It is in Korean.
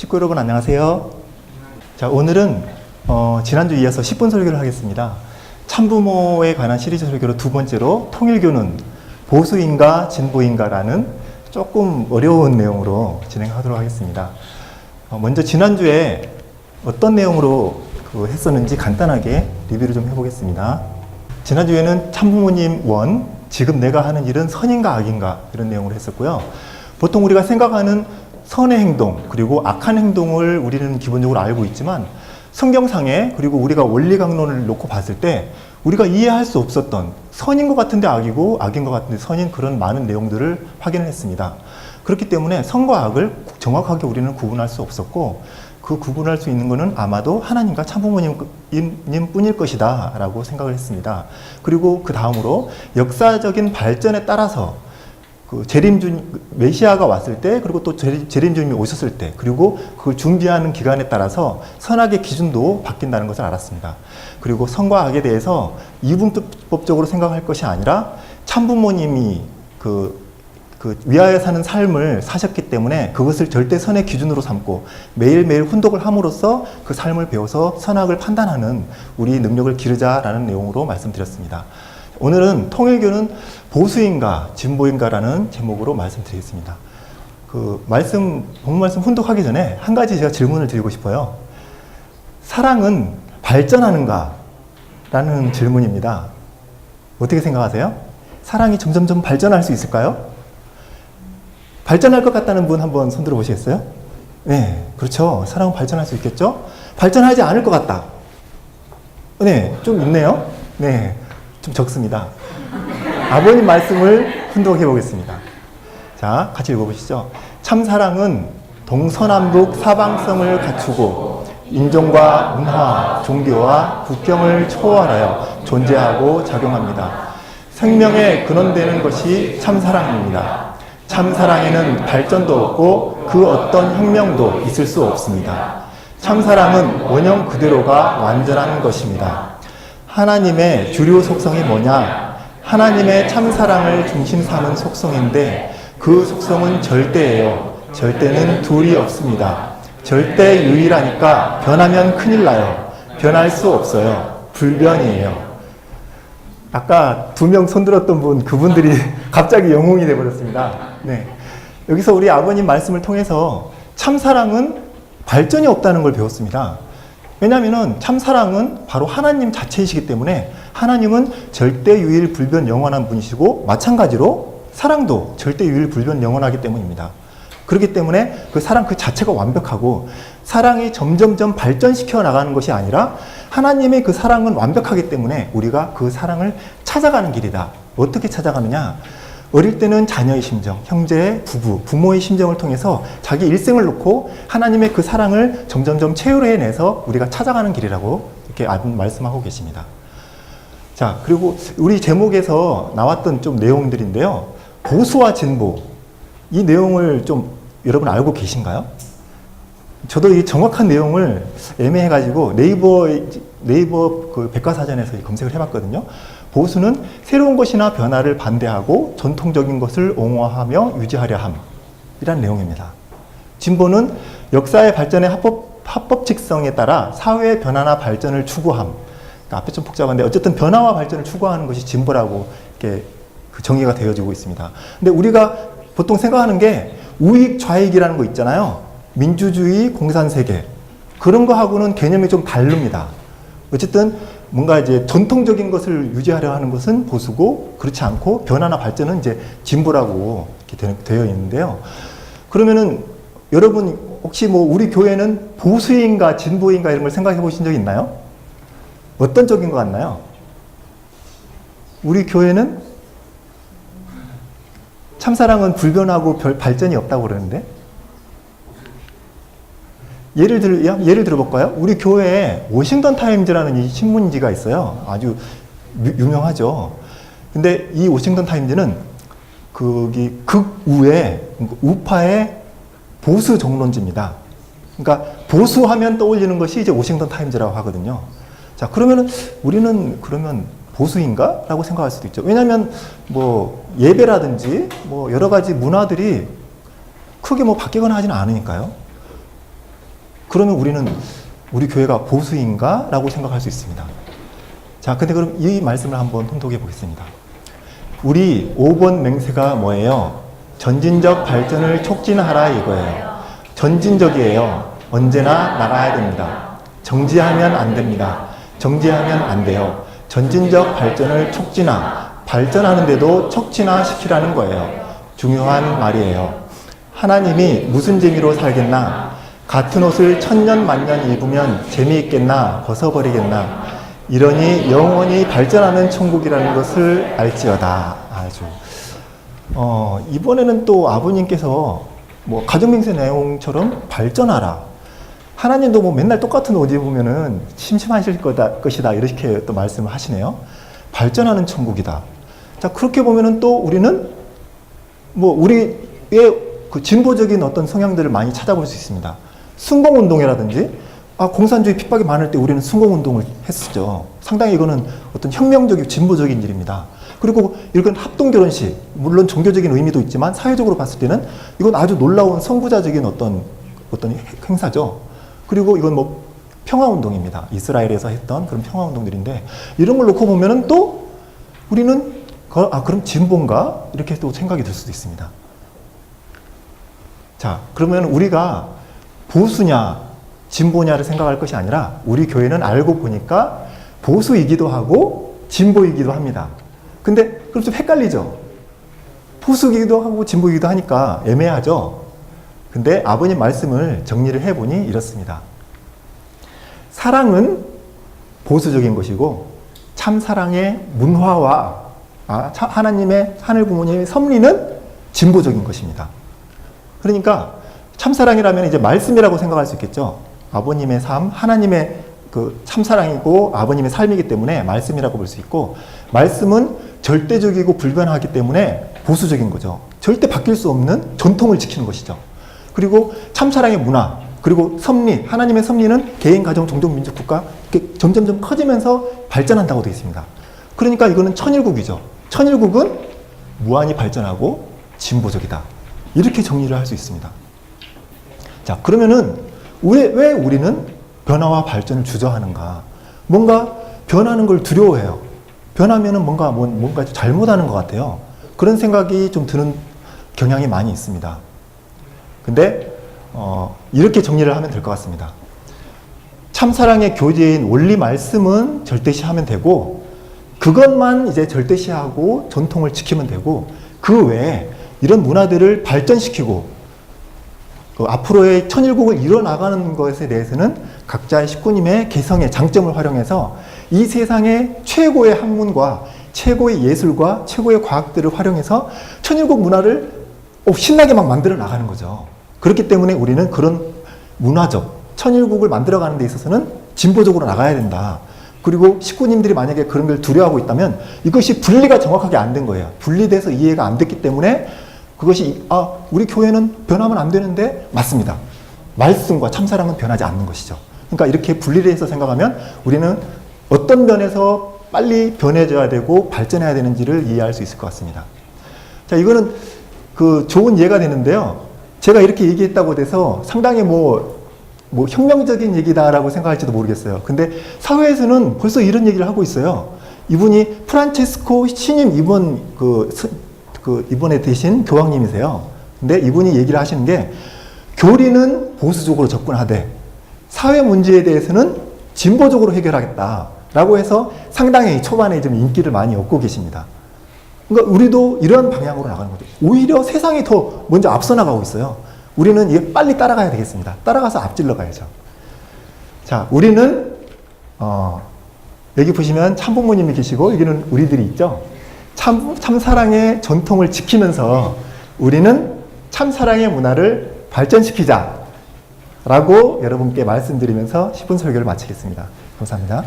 식구 여러분 안녕하세요. 자, 오늘은 지난주 이어서 10분 설교를 하겠습니다. 참부모에 관한 시리즈 설교로 두 번째로 통일교는 보수인가 진보인가라는 조금 어려운 내용으로 진행하도록 하겠습니다. 먼저 지난주에 어떤 내용으로 했었는지 간단하게 리뷰를 좀 해보겠습니다. 지난주에는 참부모님 원, 지금 내가 하는 일은 선인가 악인가 이런 내용을 했었고요. 보통 우리가 생각하는 선의 행동 그리고 악한 행동을 우리는 기본적으로 알고 있지만 성경상에 그리고 우리가 원리 강론을 놓고 봤을 때 우리가 이해할 수 없었던 선인 것 같은데 악이고 악인 것 같은데 선인 그런 많은 내용들을 확인을 했습니다. 그렇기 때문에 선과 악을 정확하게 우리는 구분할 수 없었고 그 구분할 수 있는 것은 아마도 하나님과 참부모님 뿐일 것이다 라고 생각을 했습니다. 그리고 그 다음으로 역사적인 발전에 따라서 메시아가 왔을 때 그리고 또 재림주님이 오셨을 때 그리고 그걸 준비하는 기간에 따라서 선악의 기준도 바뀐다는 것을 알았습니다. 그리고 선과 악에 대해서 이분법적으로 생각할 것이 아니라 참부모님이 위하여 사는 삶을 사셨기 때문에 그것을 절대 선의 기준으로 삼고 매일매일 훈독을 함으로써 그 삶을 배워서 선악을 판단하는 우리 능력을 기르자라는 내용으로 말씀드렸습니다. 오늘은 통일교는 보수인가 진보인가라는 제목으로 말씀드리겠습니다. 본문 말씀 훈독하기 전에 한 가지 제가 질문을 드리고 싶어요. 사랑은 발전하는가? 라는 질문입니다. 어떻게 생각하세요? 사랑이 점점점 발전할 수 있을까요? 발전할 것 같다는 분 한번 손 들어 보시겠어요? 네, 그렇죠. 사랑은 발전할 수 있겠죠? 발전하지 않을 것 같다. 네, 좀 있네요. 네, 좀 적습니다. 아버님 말씀을 훈독해 보겠습니다. 자, 같이 읽어보시죠. 참사랑은 동서남북 사방성을 갖추고 인종과 문화, 종교와 국경을 초월하여 존재하고 작용합니다. 생명의 근원되는 것이 참사랑입니다. 참사랑에는 발전도 없고 그 어떤 혁명도 있을 수 없습니다. 참사랑은 원형 그대로가 완전한 것입니다. 하나님의 주류 속성이 뭐냐? 하나님의 참사랑을 중심 삼은 속성인데 그 속성은 절대예요. 절대는 둘이 없습니다. 절대 유일하니까 변하면 큰일 나요. 변할 수 없어요. 불변이에요. 아까 두 명 손들었던 분, 그분들이 갑자기 영웅이 되어버렸습니다. 네. 여기서 우리 아버님 말씀을 통해서 참사랑은 발전이 없다는 걸 배웠습니다. 왜냐하면 참사랑은 바로 하나님 자체이시기 때문에 하나님은 절대 유일 불변 영원한 분이시고 마찬가지로 사랑도 절대 유일 불변 영원하기 때문입니다. 그렇기 때문에 그 사랑 그 자체가 완벽하고 사랑이 점점점 발전시켜 나가는 것이 아니라 하나님의 그 사랑은 완벽하기 때문에 우리가 그 사랑을 찾아가는 길이다. 어떻게 찾아가느냐? 어릴 때는 자녀의 심정, 형제, 부모의 심정을 통해서 자기 일생을 놓고 하나님의 그 사랑을 점점점 체류해내서 우리가 찾아가는 길이라고 이렇게 말씀하고 계십니다. 자, 그리고 우리 제목에서 나왔던 좀 내용들인데요. 보수와 진보. 이 내용을 좀 여러분 알고 계신가요? 저도 이 정확한 내용을 애매해가지고 네이버 그 백과사전에서 검색을 해봤거든요. 보수는 새로운 것이나 변화를 반대하고 전통적인 것을 옹호하며 유지하려 함이라는 내용입니다. 진보는 역사의 발전의 합법직성에 따라 사회의 변화나 발전을 추구함. 그러니까 앞에 좀 복잡한데 어쨌든 변화와 발전을 추구하는 것이 진보라고 이렇게 정의가 되어지고 있습니다. 근데 우리가 보통 생각하는 게 우익 좌익이라는 거 있잖아요. 민주주의, 공산세계. 그런 거하고는 개념이 좀 다릅니다. 어쨌든 뭔가 이제 전통적인 것을 유지하려 하는 것은 보수고 그렇지 않고 변화나 발전은 이제 진보라고 이렇게 되어 있는데요. 그러면은 여러분 혹시 우리 교회는 보수인가 진보인가 이런 걸 생각해 보신 적 있나요? 어떤 쪽인 것 같나요? 우리 교회는 참사랑은 불변하고 별 발전이 없다고 그러는데 예를 들어볼까요? 우리 교회에 워싱턴 타임즈라는 이 신문지가 있어요. 아주 유명하죠. 근데 이 워싱턴 타임즈는 극우의 우파의 보수 정론지입니다. 그러니까 보수하면 떠올리는 것이 이제 워싱턴 타임즈라고 하거든요. 자, 그러면은 우리는 그러면 보수인가? 라고 생각할 수도 있죠. 왜냐하면 예배라든지 여러 가지 문화들이 크게 바뀌거나 하지는 않으니까요. 그러면 우리는 우리 교회가 보수인가? 라고 생각할 수 있습니다. 자, 근데 그럼 이 말씀을 한번 혼독해 보겠습니다. 우리 5번 맹세가 뭐예요? 전진적 발전을 촉진하라 이거예요. 전진적이에요. 언제나 나가야 됩니다. 정지하면 안 됩니다. 정지하면 안 돼요. 전진적 발전을 발전하는데도 촉진화시키라는 거예요. 중요한 말이에요. 하나님이 무슨 재미로 살겠나? 같은 옷을 천년 만년 입으면 재미있겠나? 벗어버리겠나? 이러니 영원히 발전하는 천국이라는 것을 알지어다. 아주 이번에는 또 아버님께서 뭐 가정맹세 내용처럼 발전하라. 하나님도 뭐 맨날 똑같은 옷 입으면은 심심하실 것이다. 이렇게 또 말씀을 하시네요. 발전하는 천국이다. 자, 그렇게 보면은 또 우리는 뭐 우리의 그 진보적인 어떤 성향들을 많이 찾아볼 수 있습니다. 순공운동이라든지, 공산주의 핍박이 많을 때 우리는 순공운동을 했었죠. 상당히 이거는 어떤 혁명적이고 진보적인 일입니다. 그리고 이건 합동결혼식, 물론 종교적인 의미도 있지만 사회적으로 봤을 때는 이건 아주 놀라운 선구자적인 어떤 행사죠. 그리고 이건 뭐 평화운동입니다. 이스라엘에서 했던 그런 평화운동들인데, 이런 걸 놓고 보면은 또 우리는 그럼 진보인가? 이렇게 또 생각이 들 수도 있습니다. 자, 그러면 우리가 보수냐, 진보냐를 생각할 것이 아니라 우리 교회는 알고 보니까 보수이기도 하고 진보이기도 합니다. 근데 그럼 좀 헷갈리죠? 보수이기도 하고 진보이기도 하니까 애매하죠? 근데 아버님 말씀을 정리를 해보니 이렇습니다. 사랑은 보수적인 것이고 참 사랑의 문화와 하나님의 하늘 부모님의 섭리는 진보적인 것입니다. 그러니까 참사랑이라면 이제 말씀이라고 생각할 수 있겠죠. 아버님의 삶, 하나님의 그 참사랑이고 아버님의 삶이기 때문에 말씀이라고 볼 수 있고, 말씀은 절대적이고 불변하기 때문에 보수적인 거죠. 절대 바뀔 수 없는 전통을 지키는 것이죠. 그리고 참사랑의 문화, 그리고 섭리, 하나님의 섭리는 개인, 가정, 종족, 민족, 국가 이렇게 점점점 커지면서 발전한다고 되어 있습니다. 그러니까 이거는 천일국이죠. 천일국은 무한히 발전하고 진보적이다. 이렇게 정리를 할 수 있습니다. 자, 그러면은 왜 우리는 변화와 발전을 주저하는가? 뭔가 변하는 걸 두려워해요. 변하면은 뭔가 잘못하는 것 같아요. 그런 생각이 좀 드는 경향이 많이 있습니다. 근데 이렇게 정리를 하면 될 것 같습니다. 참사랑의 교제인 원리 말씀은 절대시하면 되고, 그것만 이제 절대시하고 전통을 지키면 되고, 그 외에 이런 문화들을 발전시키고 앞으로의 천일국을 이뤄나가는 것에 대해서는 각자의 식구님의 개성의 장점을 활용해서 이 세상의 최고의 학문과 최고의 예술과 최고의 과학들을 활용해서 천일국 문화를 신나게 막 만들어 나가는 거죠. 그렇기 때문에 우리는 그런 문화적 천일국을 만들어가는 데 있어서는 진보적으로 나가야 된다. 그리고 식구님들이 만약에 그런 걸 두려워하고 있다면 이것이 분리가 정확하게 안 된 거예요. 분리돼서 이해가 안 됐기 때문에 그것이 우리 교회는 변하면 안 되는데, 맞습니다. 말씀과 참사랑은 변하지 않는 것이죠. 그러니까 이렇게 분리를 해서 생각하면 우리는 어떤 면에서 빨리 변해져야 되고 발전해야 되는지를 이해할 수 있을 것 같습니다. 자, 이거는 그 좋은 예가 되는데요. 제가 이렇게 얘기했다고 돼서 상당히 뭐 혁명적인 얘기다라고 생각할지도 모르겠어요. 근데 사회에서는 벌써 이런 얘기를 하고 있어요. 이분이 프란체스코 신임 이번에 되신 교황님이세요. 근데 이분이 얘기를 하시는 게, 교리는 보수적으로 접근하되 사회 문제에 대해서는 진보적으로 해결하겠다라고 해서 상당히 초반에 좀 인기를 많이 얻고 계십니다. 그러니까 우리도 이런 방향으로 나가는 거죠. 오히려 세상이 더 먼저 앞서 나가고 있어요. 우리는 이게 빨리 따라가야 되겠습니다. 따라가서 앞질러 가야죠. 자, 우리는 여기 보시면 참부모님이 계시고 여기는 우리들이 있죠. 참사랑의 전통을 지키면서 우리는 참사랑의 문화를 발전시키자 라고 여러분께 말씀드리면서 10분 설교를 마치겠습니다. 감사합니다.